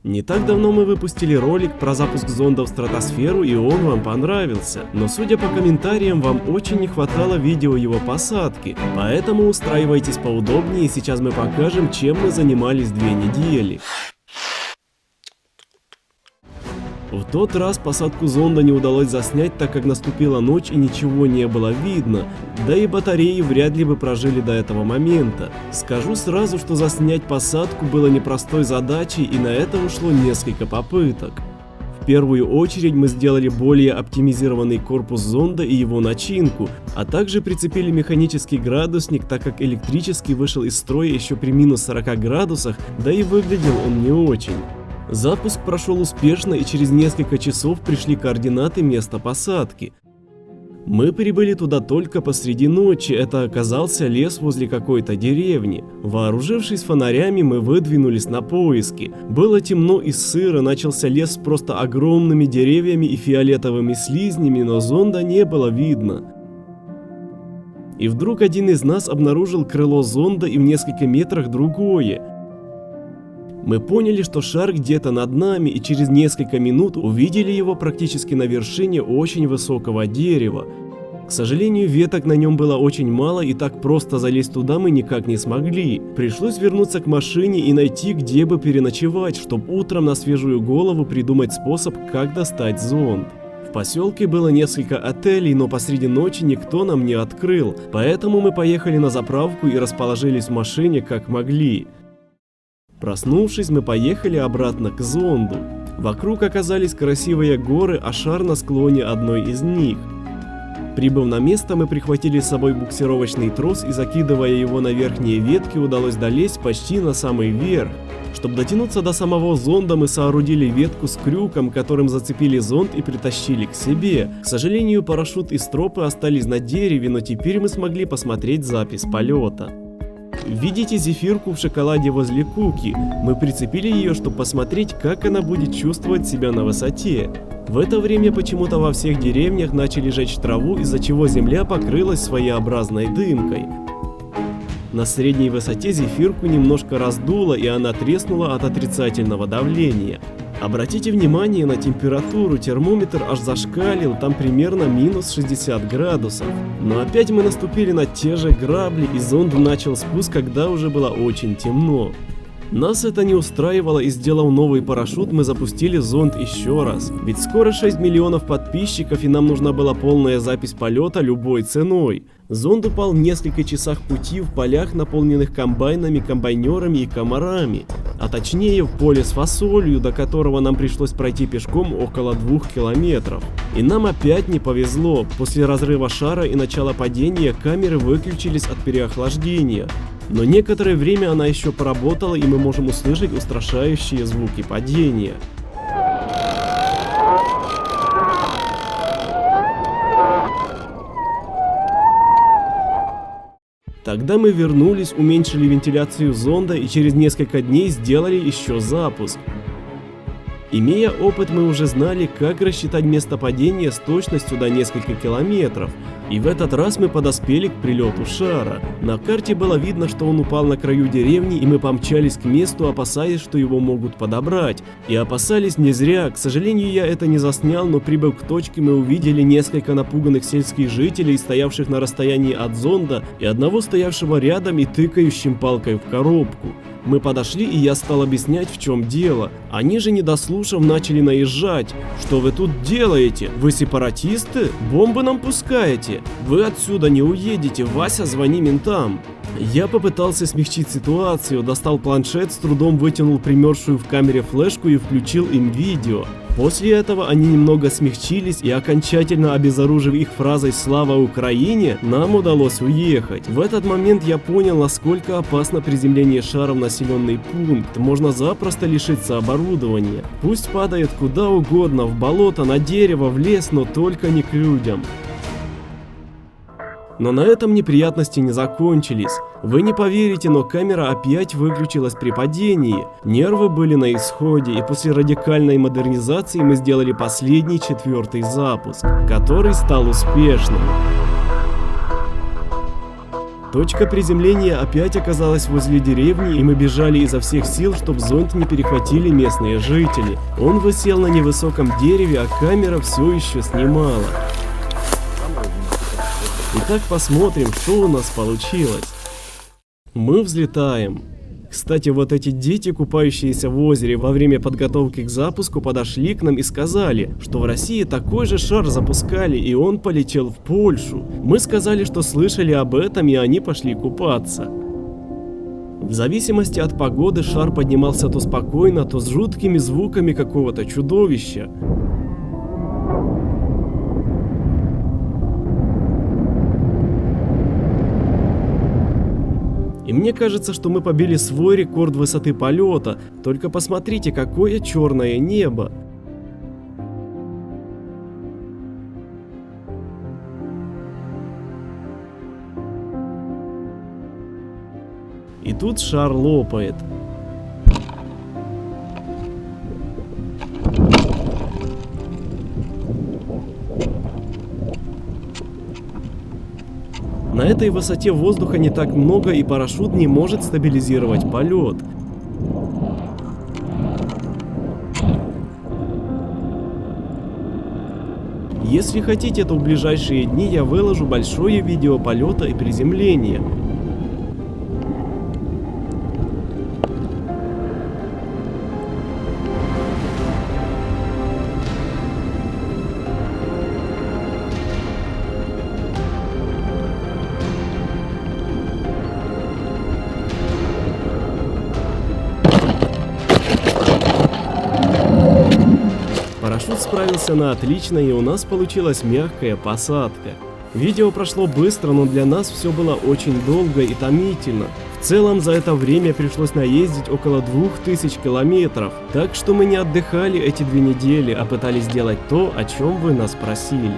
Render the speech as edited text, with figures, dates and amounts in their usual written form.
Не так давно мы выпустили ролик про запуск зонда в стратосферу, и он вам понравился. Но судя по комментариям, вам очень не хватало видео его посадки. Поэтому устраивайтесь поудобнее, и сейчас мы покажем, чем мы занимались 2 недели. В тот раз посадку зонда не удалось заснять, так как наступила ночь и ничего не было видно, да и батареи вряд ли бы прожили до этого момента. Скажу сразу, что заснять посадку было непростой задачей, и на это ушло несколько попыток. В первую очередь мы сделали более оптимизированный корпус зонда и его начинку, а также прицепили механический градусник, так как электрический вышел из строя еще при минус 40 градусах, да и выглядел он не очень. Запуск прошел успешно, и через несколько часов пришли координаты места посадки. Мы прибыли туда только посреди ночи, это оказался лес возле какой-то деревни. Вооружившись фонарями, мы выдвинулись на поиски. Было темно и сыро, начался лес с просто огромными деревьями и фиолетовыми слизнями, но зонда не было видно. И вдруг один из нас обнаружил крыло зонда и в нескольких метрах другое. Мы поняли, что шар где-то над нами, и через несколько минут увидели его практически на вершине очень высокого дерева. К сожалению, веток на нем было очень мало, и так просто залезть туда мы никак не смогли. Пришлось вернуться к машине и найти, где бы переночевать, чтобы утром на свежую голову придумать способ, как достать зонд. В поселке было несколько отелей, но посреди ночи никто нам не открыл, поэтому мы поехали на заправку и расположились в машине как могли. Проснувшись, мы поехали обратно к зонду. Вокруг оказались красивые горы, а шар на склоне одной из них. Прибыв на место, мы прихватили с собой буксировочный трос и, закидывая его на верхние ветки, удалось долезть почти на самый верх. Чтобы дотянуться до самого зонда, мы соорудили ветку с крюком, которым зацепили зонд и притащили к себе. К сожалению, парашют и стропы остались на дереве, но теперь мы смогли посмотреть запись полета. Видите зефирку в шоколаде возле куки? Мы прицепили ее, чтобы посмотреть, как она будет чувствовать себя на высоте. В это время почему-то во всех деревнях начали жечь траву, из-за чего земля покрылась своеобразной дымкой. На средней высоте зефирку немножко раздуло, и она треснула от отрицательного давления. Обратите внимание на температуру, термометр аж зашкалил, там примерно минус 60 градусов. Но опять мы наступили на те же грабли, и зонд начал спуск, когда уже было очень темно. Нас это не устраивало, и сделав новый парашют, мы запустили зонд еще раз. Ведь скоро 6 миллионов подписчиков, и нам нужна была полная запись полета любой ценой. Зонд упал в нескольких часах пути в полях, наполненных комбайнами, комбайнерами и комарами. А точнее в поле с фасолью, до которого нам пришлось пройти пешком около 2 километров. И нам опять не повезло. После разрыва шара и начала падения камеры выключились от переохлаждения. Но некоторое время она еще поработала, и мы можем услышать устрашающие звуки падения. Тогда мы вернулись, уменьшили вентиляцию зонда и через несколько дней сделали еще запуск. Имея опыт, мы уже знали, как рассчитать место падения с точностью до нескольких километров. И в этот раз мы подоспели к прилету шара. На карте было видно, что он упал на краю деревни, и мы помчались к месту, опасаясь, что его могут подобрать. И опасались не зря. К сожалению, я это не заснял, но прибыв к точке, мы увидели несколько напуганных сельских жителей, стоявших на расстоянии от зонда, и одного стоявшего рядом и тыкающим палкой в коробку. Мы подошли, и я стал объяснять, в чем дело. Они же, не дослушав, начали наезжать. Что вы тут делаете? Вы сепаратисты? Бомбы нам пускаете? Вы отсюда не уедете, Вася, звони ментам. Я попытался смягчить ситуацию, достал планшет, с трудом вытянул примерзшую в камере флешку и включил им видео. После этого они немного смягчились, и окончательно обезоружив их фразой «Слава Украине», нам удалось уехать. В этот момент я понял, насколько опасно приземление шара в населенный пункт. Можно запросто лишиться оборудования. Пусть падает куда угодно, в болото, на дерево, в лес, но только не к людям. Но на этом неприятности не закончились. Вы не поверите, но камера опять выключилась при падении. Нервы были на исходе, и после радикальной модернизации мы сделали последний 4-й запуск, который стал успешным. Точка приземления опять оказалась возле деревни, и мы бежали изо всех сил, чтобы зонт не перехватили местные жители. Он висел на невысоком дереве, а камера все еще снимала. Итак, посмотрим, что у нас получилось. Мы взлетаем. Кстати, вот эти дети, купающиеся в озере во время подготовки к запуску, подошли к нам и сказали, что в России такой же шар запускали, и он полетел в Польшу. Мы сказали, что слышали об этом, и они пошли купаться. В зависимости от погоды шар поднимался то спокойно, то с жуткими звуками какого-то чудовища. И мне кажется, что мы побили свой рекорд высоты полета, только посмотрите, какое черное небо. И тут шар лопает. На этой высоте воздуха не так много, и парашют не может стабилизировать полет. Если хотите, то в ближайшие дни я выложу большое видео полета и приземления. Парашют справился на отлично, и у нас получилась мягкая посадка. Видео прошло быстро, но для нас все было очень долго и томительно. В целом за это время пришлось наездить около 2000 километров, так что мы не отдыхали эти 2 недели, а пытались сделать то, о чем вы нас просили.